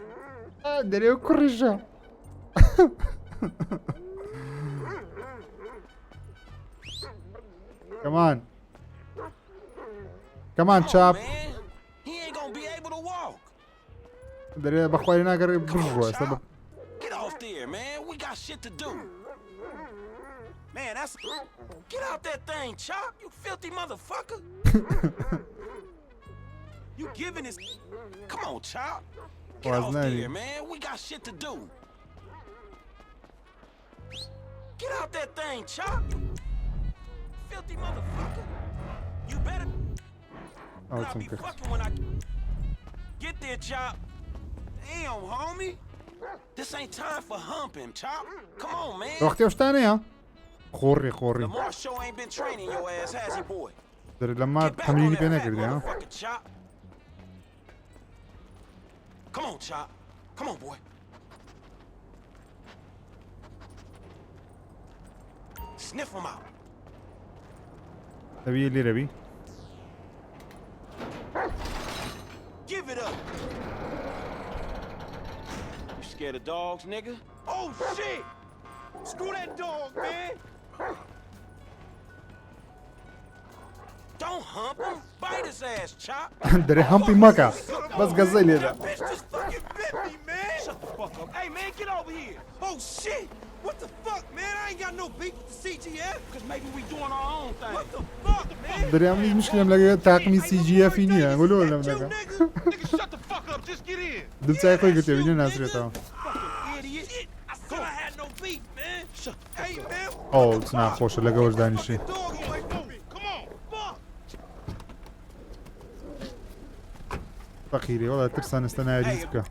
دەرێ کوڕیژە Come on, chap. Man, he ain't gonna be able to walk. دەرێ بەخوای ناگەڕێ بڕۆ Get off there, man. We got shit to do. Man, that's... Get out that thing, Chop, you filthy motherfucker. You giving this... Come on, Chop. Get off there, man. We got shit to do. Get out that thing, Chop. Filthy motherfucker. You better not be fucking when I get there, Chop. Damn, homie. This ain't time for humping, Chop. Come on, man. وەختی شتانەیە خۆڕی Lamar show ain't been training your ass, has he, boy? دەرێ لە مار تەمرینی پێ نەکردی ها Chop. Come on, Chop. Come on, boy. Sniff him out. دەبی لێرە بی Give it up. You scared of dogs, nigga? Oh shit! Screw that dog, man. Don't hump him. Bite his ass, Chop. دەرێ هەمپی مەکە بەس گەزەی لێدا That bitch just fucking bit me, man. Shut the fuck up. Hey, man, get over here. Oh shit! What the fuck, man? I ain't got no beef with the CGF. Cause maybe we doing our own thing. What the fuck, man? دەرێ ئەم هیچ مشکلم لەگە تاقمی CGF نییە گۆلۆ لەم دەکە Nigga, shut the fuck up. Just get in. دووچای خۆی گرتێ بینە ناسرێتەوە Idiot. I said I had no beef, man. Shut Hey, man. ئەو چ ناخۆشە لە گەوەش دانیشی Dog away from me. Come on. Fuck. فەقیری وەڵا ترسان ئێستا نایریز بکە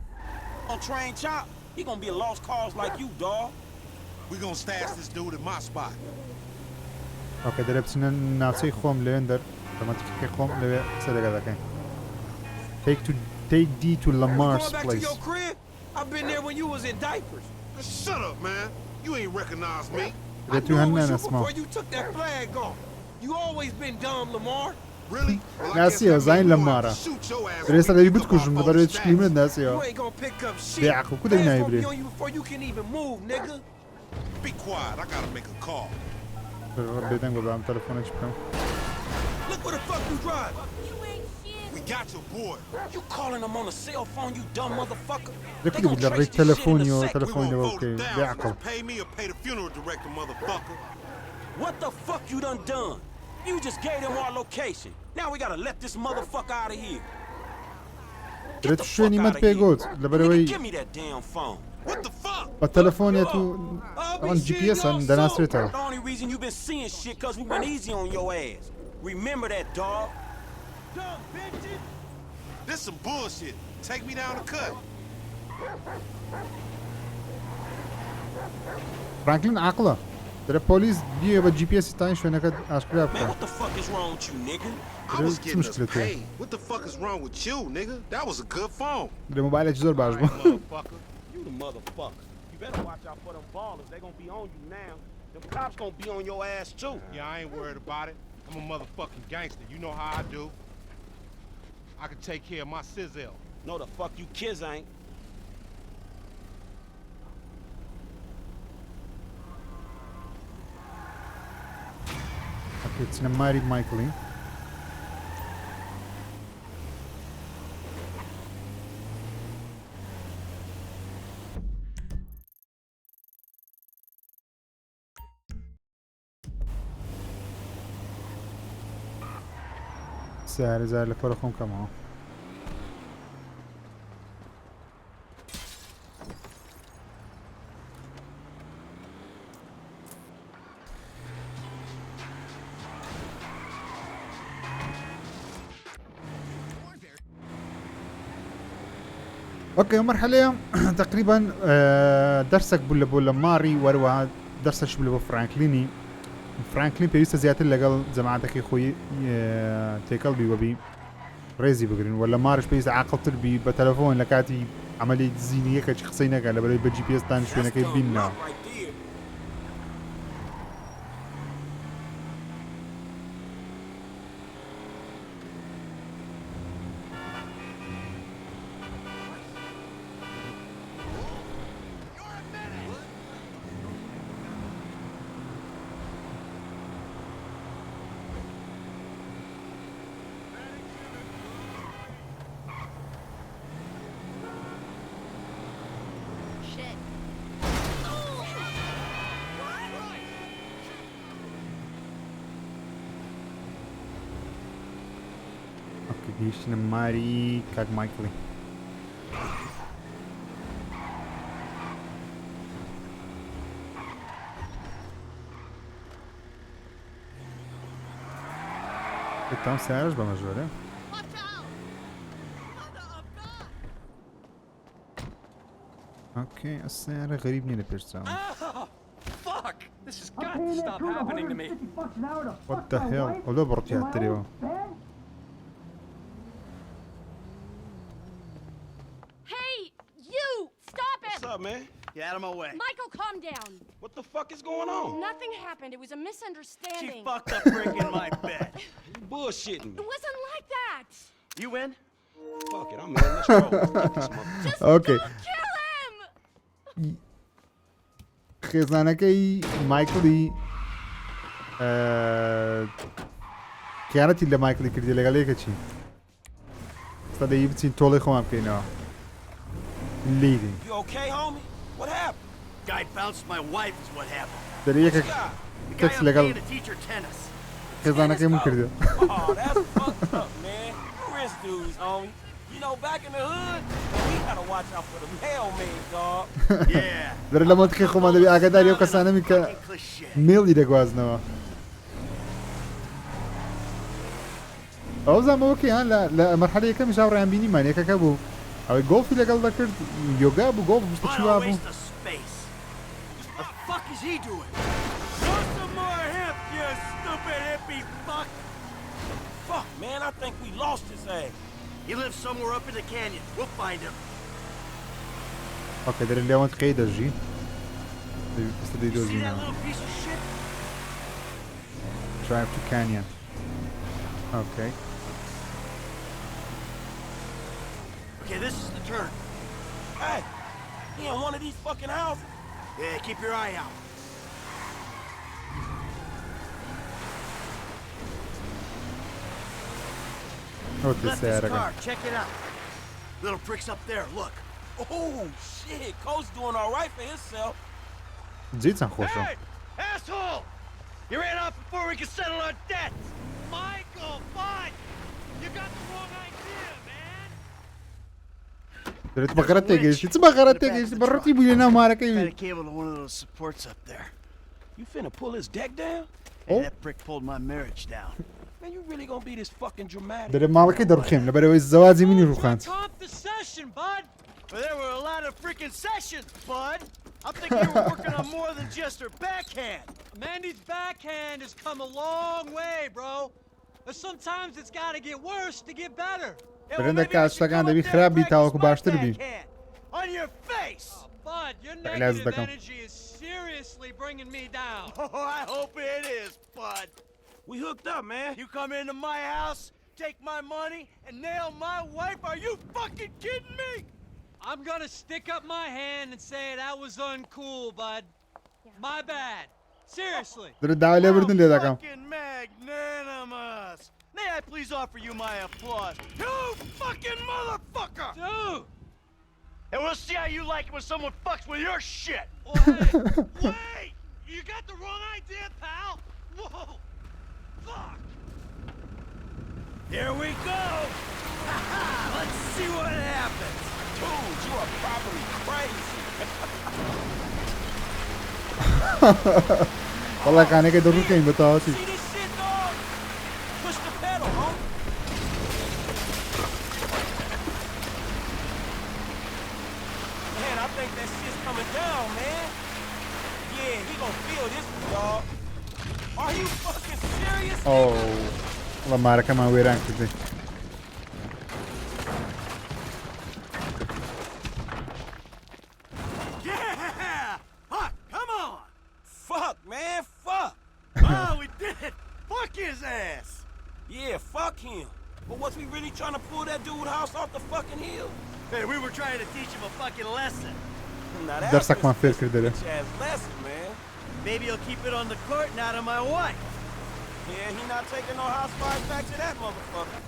On train Chop, he gonna be a lost cause like you, dog. We gonna stash this dude at my spot. ئۆکە دەرێ بچنە ناوچەی خۆم لەوێن دەر دەمەتیکەکەی خۆم لەوێ قسە لەگە دەکەین Take D to Lamar's Back to place. your crib? I've been there when you was in diapers. Shut up, man. You ain't recognize me. Did I you knew hand it was me you a small? before you took that flag off. You always been dumb, Lamar. Really? Well, I guess ناسیەوە that زین means لە you مارە have to shoot your ass درێستا when you دەبی pick up بتکوژم my لەبەرەوەی phone چکلیمت You ناسیەوە ain't gonna pick up shit. بێعقل کو دەی Man's نایی gonna برێ be on you before you can even move, nigga. Be quiet. I gotta make a call. بێدەنگ بە بام تەلەفۆنە چ بکەم Look where the fuck you driving. We got your boy. You calling him on a cell phone, you dumb motherfucker. دەکردی بود لە ڕێی تەلەفۆنیەوە We تەلەفۆنیەوە gonna vote بکەی it down. بێعقل Pay me or pay the funeral director, motherfucker. What the fuck you done? You just gave them our location. Now we gotta let this motherfucker out of here. درێت شوێنی مەت پێگوت لەبەرەوەی Give me that damn phone. What the fuck? بە تەلەفۆنێت و ئەوان GPS ان دەناسرێتەوە The only reason you been seeing shit cause we went easy on your ass. Remember that, dog. Dumb bitches. This some bullshit. Take me down the cut. فرانکڵین عاقڵە دەرە پۆلیس بیێ بە GPS تاین شوێنەکەت ئاشکرا Man, بکە what the fuck is wrong with you, nigga? I was It's getting us much paid. What the fuck is wrong with you, nigga? That was a good phone. لە مۆبایلێکی زۆر باش بوو Motherfucker. You the motherfucker. You better watch out for them ballers. They gonna be on you now. The cops gonna be on your ass too. Yeah, I ain't worried about it. I'm a motherfucking gangster. You know how I do. I can take care of my sizzle. No, the fuck you kids ain't. چنە ماری مایکڵی سارزار لە پۆرە خۆم کەمەوە اوكي مرحلة تقريبا درسك بولا ماري وروها درسك بولا فرانكليني فرانكلين پێویستە زیاتر لەگەڵ جەماعەتەکەی خۆی تێکەڵ بی وەبی ڕێزی بگرن ولا مارش پێویستە عاقڵتر بی بە تەلەفۆن لە کاتی عملی زینیەکە قسەی نەکات لەبەرەوەی بە GPS تان شوێنەکەی بینەوە گەیشتنە ماری کاک مایکڵی تام سیارش بەمە ژۆرە اوكي السيارة غريب نينا بيرساوند Fuck! This has got to stop happening to me. What the hell? ولو برجع تريو Hey, you! Stop it! What's up, man? Get out of my way. Michael, calm down. What the fuck is going on? Nothing happened. It was a misunderstanding. She fucked up brick in my bed. You bullshitting me. It wasn't like that. You win? Fuck it, I'm in. Let's go. Fuck this motherfucker. Just Okay. don't kill him! خێزانەکەی مایکڵی خیانەتی لە مایکڵی کردی لەگەڵ یەکە چی ستا دەیی بچین تۆڵی خۆمان بکەینەوە لیدی You okay, homie? What happened? Guy bounced my wife is what happened. دەری یەکە The کەس guy I'm لەگەڵ paying to teach her tennis. خێزانەکەی من کردو Oh, that's fucked up, man. Rich dudes, homie. You know, back in the hood, we gotta watch out for the mailman, dog. Yeah. دەرە لە مۆتەکەی خۆمان دەبی ئاگاداری ئەو کەسانەمی کە میڵی دەگوازنەوە ئەو زانمەوەکەی هەن لە مەرحەلە یەکەمی ژاوڕیان بینیمان یەکەکە بوو ئەوەی گۆڵفی لەگەڵ دەکرد یۆگا بوو گۆڵف بستە چیوا What a بوو waste of space. The fuck is he doing? Show some more hip, you stupid hippie fuck. Fuck, man, I think we lost his ass. He lives somewhere up in the canyon. We'll find him. اوكي دەرە لێوان تقەی دەژی بستە See that دەیدۆزینەوە little piece of shit? drive to canyon Okay. Okay, this is the turn. Hey, he in one of these fucking houses. Yeah, keep your eye out. Left this car, check it out. Little pricks up there, look. Oh, shit, Coach doing all right for himself. جيتن خوشم. Hey, asshole! You ran off before we could settle our debts! Michael, fine! You got the wrong idea, man! درت بقرة تيجي تبى بقرة تيجي برتي بينا ما Got a ركيبي. cable to one of those supports up there. You finna pull his deck down? Hey, that prick pulled my marriage down. Man, you really gonna be this fucking dramatic? در مالك يدر خيم لبرا الزواج مني روخانت. Top the session, bud! But there were a lot of freaking sessions, bud! I'm thinking you were working on more than just her backhand! Mandy's backhand has come a long way, bro. But sometimes it's gotta get worse to get better. برندة كاشتاكان دبي خراب بي تاوكو باشتر بي. On your face! Bud, your لازم negative دكم. energy is seriously bringing me down. Oh, I hope it is, bud! We hooked up, man. You come into my house, take my money, and nail my wife? Are you fucking kidding me? I'm gonna stick up my hand and say that was uncool, bud. My bad. Seriously. در دعوة بردن ليه دكم. Fucking magnanimous! May I please offer you my applause? You fucking motherfucker! Dude! And we'll see how you like it when someone fucks with your shit! Wait! You got the wrong idea, pal! Whoa! Fuck! Here we go! Let's see what happens! Dude, you are probably crazy. والله كان هيك يدر خيم بتاعتي. See this shit, dog? Push the pedal, huh? Man, I think that shit's coming down, man. Yeah, he gonna feel this one, dog. Are you fucking serious? Oh. والله ما ركب ما ويران كده. Yeah! Fuck, come on! Fuck, man, fuck. Oh, we did it! Fuck his ass! Yeah, fuck him. But was we really trying to pull that dude house off the fucking hill? Hey, we were trying to teach him a fucking lesson. Now that's درسك ما فير كده. bitch-ass lesson, man. Maybe he'll keep it on the court and out of my wife. Yeah, he not taking no house fires back to that motherfucker.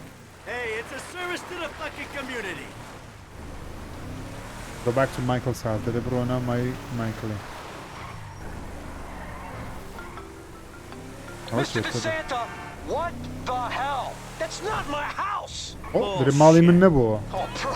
Hey, it's a service to the fucking community. Go back to Michael's house. Did everyone know Michael? Mr. DeSanta, what the hell? That's not my house! Oh, در مالي من نبوه. Oh, bro,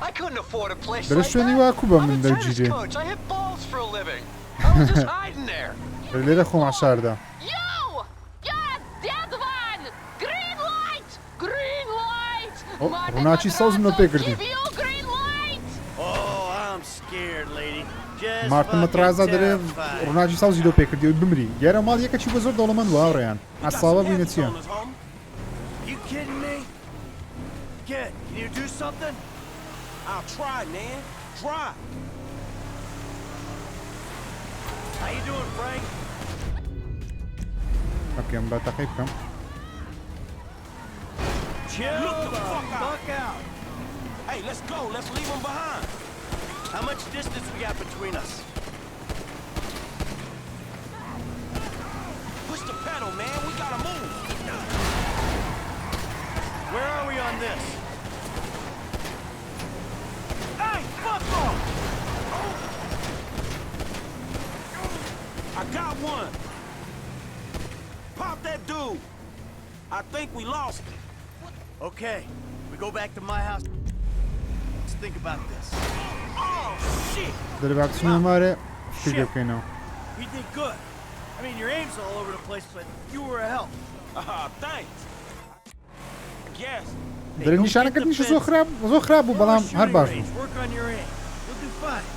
I couldn't afford a place در like شو نيوا that. كوبا I'm من a tennis دجيجي. coach. I hit balls for a living. I was just hiding there. در ليلة خو معشار ده. You! You're a dead one! Green light! Green light! Oh, روناچی ساز منو بکردی. Give you green light! Oh, I'm scared, lady. Just مارتن مترازا داره terrified. روناچی ساز جدو بکردی و بمری. یارا مال یکه چی بزرگ دولمان واقعا. اصلا بینه چیه؟ You kidding me? Kid, can you do something? I'll try, man. Try. How you doing, Frank? اوكي من بعد تقيب كم. Chill Look the the fuck fuck out. Hey, let's go. Let's leave him behind. How much distance we got between us? Push the pedal, man. We gotta move. Where are we on this? Hey, fuck off! I got one. Pop that dude. I think we lost it. Okay, we go back to my house. Let's think about this. Oh, shit. در بعدشون ماره فیدیو کنم. We did good. I mean, your aim's all over the place, but you were a help. Thanks. Yes. در نشانه کرد میشه زو خراب و بلام هر باش. Work on your aim. You'll do fine.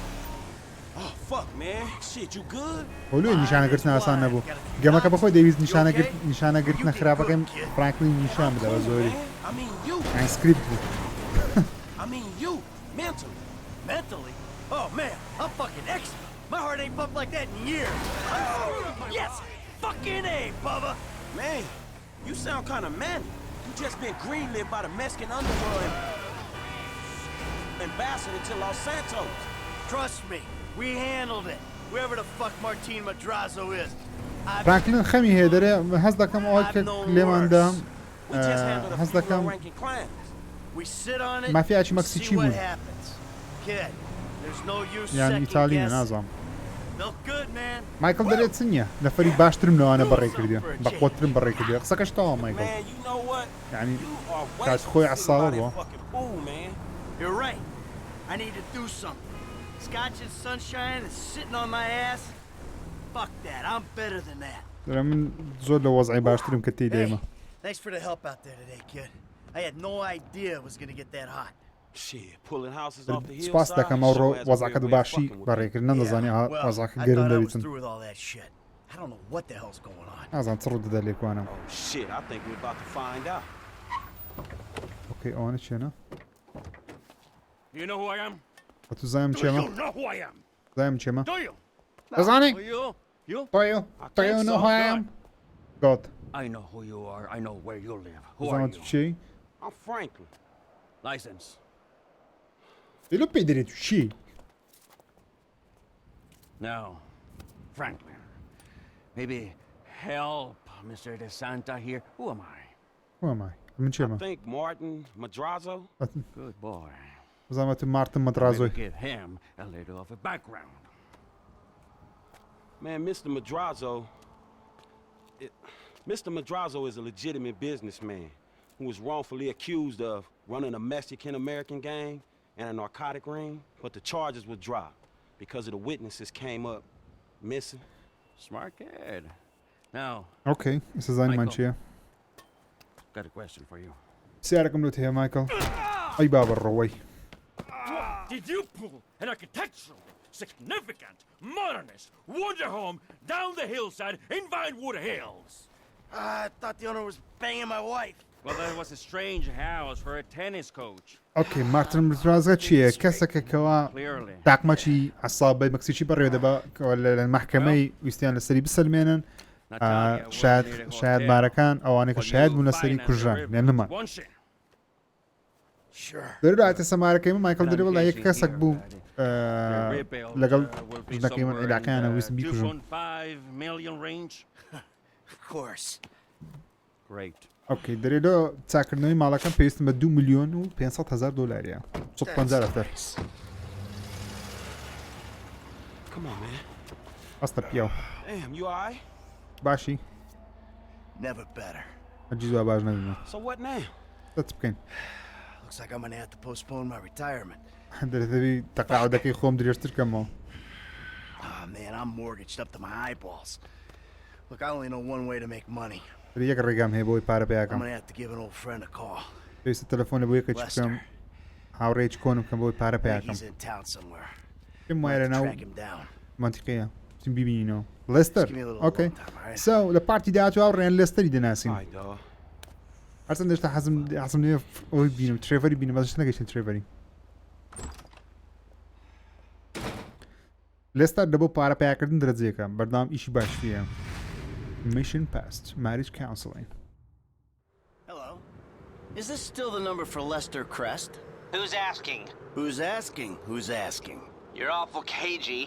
Oh, fuck, man. Shit, you good? هولو نشانه کردن آسان نبود. گما که بخوای دیویز نشانه کردن خرابه که فرانکڵین نشان بده و زوری. I mean, you. این سکریپت بود. I mean, you. Mentally. Mentally? Oh, man, I'm fucking excellent. My heart ain't pumped like that in years. Yes! Fucking A, Bubba! Man, you sound kind of manic. You just been greenlit by the Mexican underworld ambassador to Los Santos. Trust me, we handled it. Whoever the fuck Martin Madrazo is. فرانکڵین خەمی هەیە دەرێ هەز دەکەم ئەوە کە لێماندا هەز دەکەم مافیاچی مەکسیکی بوون یان ئیتالینە نازانم مایکڵ دەرێت چ نییە نەفەری باشترم لەوانە بەڕێ کردێ بە قۆترم بەڕێ کردێ قسەکەش تەواو مایکڵ یعنی کات خۆی عەساوە بووە I need to do something. Scotch and sunshine is sitting on my ass. Fuck that. I'm better than that. من زۆر لە وەزعی باشترم کە تێی دێمە. Thanks for the help out there today, kid. I had no idea it was going to get that hot. Shit, pulling houses off the hillside. سپاس دەکەم ئەوڕۆ وەزعەکەت باشی بەڕێکردن نەدەزانی وەزعەکە گەرم دەبیتن. I don't know what the hell's going on. نازانم چ ڕوو دەدا لێکوانم. Shit, I think we're about to find out. Okay, ئەوانە چێنە؟ You know who I am? تو زایم چێمە؟ You know who I am. زایم چێمە؟ Do you? دەزانی؟ You? Do you know who I am? God. I know who you are. I know where you live. Who are دەزانم you? تو چی؟ I'm Franklin. License. دلو پێی دەرێت تو چی؟ Now, Franklin, maybe help Mr. DeSanta here. Who am I? Who am I? من چێمە؟ I think Martin Madrazo. Good boy. دەزانم تو مارتن مەدرازۆی. Give him a little of a background. Man, Mr. Madrazo is a legitimate businessman who was wrongfully accused of running a Mexican-American gang and a narcotic ring, but the charges were dropped because of the witnesses came up missing. Smart kid. Now, Okay, سزانی من چییە؟ got a question for you. سیارەکەم لەوت هەیە مایکڵ. ئەی بابە ڕۆوەی. Did you pull an architectural, significant, modernist wonder home down the hillside in Vinewood Hills? I thought the owner was banging my wife. Well, that was a strange house for a tennis coach. Okay, مارتن مدرازە چییە؟ کەسێکە کەوا تاقمەچی عەسابەی مەکسیکی بەڕێوە دەبا لە مەحکەمەی ویستیان لەسەری بسەلمێنن شاید مارەکان ئەوانەی کە شاید بوون لەسەری کوژران لێن نەمان. دەرێت هاتە سەمارەکەی من مایکڵ دەرێ وەڵا یەک کەسێک بوو لەگەڵ ژنەکەی من عێراقییانە ویست بیکوژن. ئۆکەی دەرێتۆ چاکردنەوەی ماڵەکەم پێویستم بە 2 ملیۆن و 500,000 دۆلاریە 150 دەفتەر. ئەستە پیاو. باشی؟ هەرگیز وا باش نەبوومە. دەچ بکەین. Looks like I'm gonna have to postpone my retirement. دەبی تەقاعدەکەی خۆم درێژتر کەمەوە. Oh man, I'm mortgaged up to my eyeballs. Look, I only know one way to make money. یەک ڕێگام هەیە بۆی پارە I'm پێیاکەم. gonna have to give an old friend a call. پێویستە تەلەفۆن لە بۆ یەکێک بکەم هاوڕێیەکی کۆنم بکەم بۆی پارە پێیاکەم. He's in town somewhere. پێم وایە لەناو Track him down. منتیقەیە چیم بیبینینەوە. لێستەر ئۆکەی سو لە پارتی داهاتوو هاوڕێیان لێستەری دەناسین. هەرچەندە هێشتا حەزم لێ ئەوەی بینم ترێڤەری بینم بەزش نەگەیشتن ترێڤەری. لێستەر لە بۆ پارە پێیاکردن دەرەجەیەکە بەردەوام ئیشی باشتیە. Mission passed. Marriage counseling. Hello. Is this still the number for Lester Crest? Who's asking? Who's asking? Who's asking? You're awful cagey.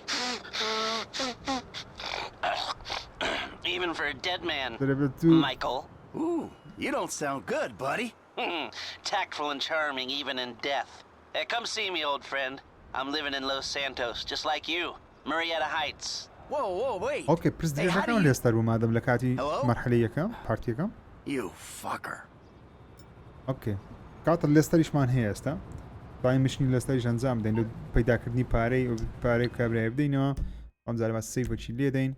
Even for a dead man. Michael. Ooh, you don't sound good, buddy. Tactful and charming even in death. Hey, come see me, old friend. I'm living in Los Santos, just like you. Marietta Heights. Whoa, wait. Okay, پرسیارەکەم لێستەر بوو مادەم لە کاتی مەرحەلەی یەکەم پارتیەکەم. You fucker. Okay. کاتە لێستەریشمان هەیە ئێستا. باین مشنی لێستەریش ئەنجام بدەین لە پەیداکردنی پارەی کابرای بدەینەوە. ئەم جارە باس سەیفەکی لێدەین.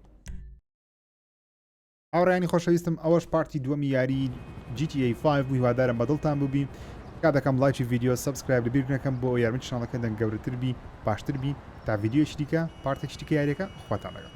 ئاوڕێیانی خۆشەویستم ئەوەش پارتی دووەمی یاری GTA 5 بوو هیوادارم بەدڵتان بووبی. کاتەکەم لایکی ڤیدیۆ سەبسکرایب لەبیر بکەم بۆ یارمەتی چانەڵەکە دەنگ گەورەتر بی باشتر بی تا ڤیدیۆشی دیکە پارتێکی دیکە یاریەکە خواتان لەگەڵ.